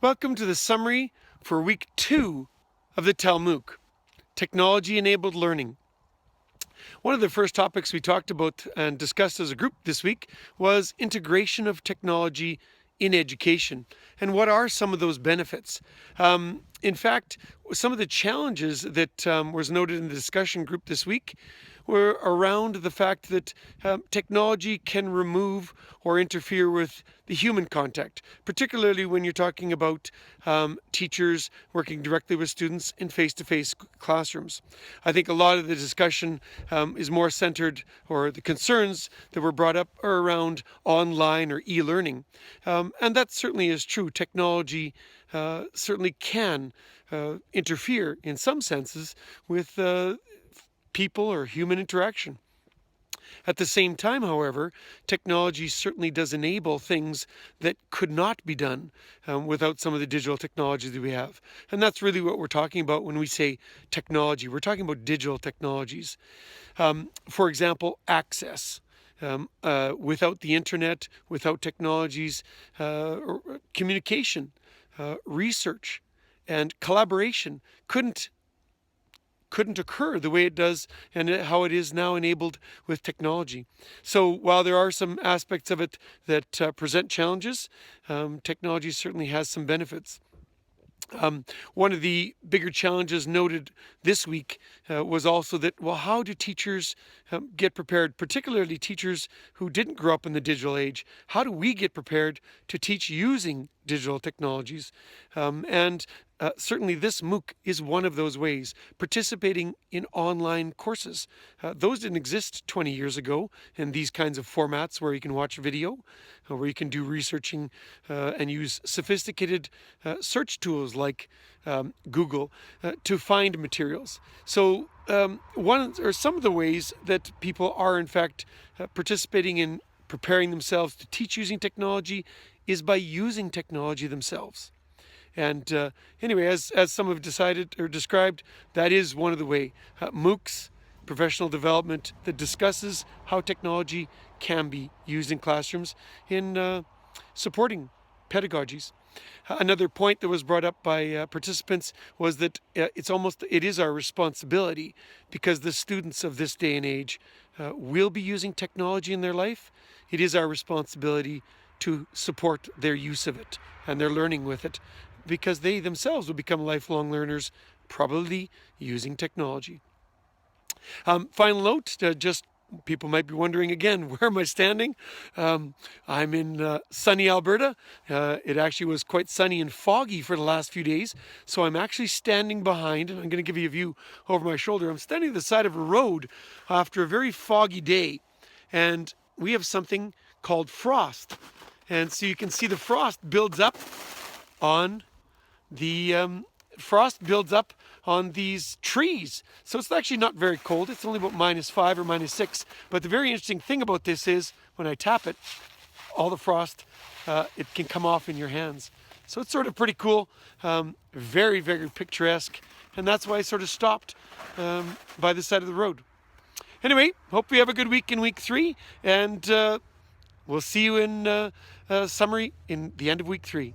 Welcome to the summary for week 2 of the TEL-MOOC, Technology-Enabled Learning. One of the first topics we talked about and discussed as a group this week was integration of technology in education. And what are some of those benefits? In fact, some of the challenges that was noted in the discussion group this week were around the fact that technology can remove or interfere with the human contact, particularly when you're talking about teachers working directly with students in face-to-face classrooms. I think a lot of the discussion is more centered, or the concerns that were brought up are around online or e-learning. And that certainly is true. Technology certainly can interfere in some senses with people or human interaction. At the same time, however, technology certainly does enable things that could not be done without some of the digital technologies that we have. And that's really what we're talking about when we say technology. We're talking about digital technologies. For example, access. Without the internet, without technologies, communication, research, and collaboration couldn't occur the way it does and how it is now enabled with technology. So while there are some aspects of it that present challenges, technology certainly has some benefits. One of the bigger challenges noted this week was also that, well, how do teachers get prepared, particularly teachers who didn't grow up in the digital age? How do we get prepared to teach using digital technologies? Certainly this MOOC is one of those ways, participating in online courses. Those didn't exist 20 years ago in these kinds of formats where you can watch video, where you can do researching and use sophisticated search tools like Google to find materials. So one or some of the ways that people are in fact participating in preparing themselves to teach using technology is by using technology themselves. And anyway, as some have decided or described, that is one of the way. MOOCs, professional development that discusses how technology can be used in classrooms in supporting pedagogies. Another point that was brought up by participants was that it is our responsibility, because the students of this day and age will be using technology in their life. It is our responsibility to support their use of it and their learning with it, because they themselves will become lifelong learners, probably using technology. Final note, just people might be wondering again, where am I standing? I'm in sunny Alberta. It actually was quite sunny and foggy for the last few days. So I'm actually standing behind, and I'm going to give you a view over my shoulder. I'm standing at the side of a road after a very foggy day. And we have something called frost. And so you can see the frost builds up on these trees. So it's actually not very cold. It's only about -5 or -6. But the very interesting thing about this is when I tap it, all the frost, it can come off in your hands. So it's sort of pretty cool, very, very picturesque. And that's why I sort of stopped by the side of the road. Anyway, hope we have a good week in week 3. And we'll see you in summary in the end of week 3.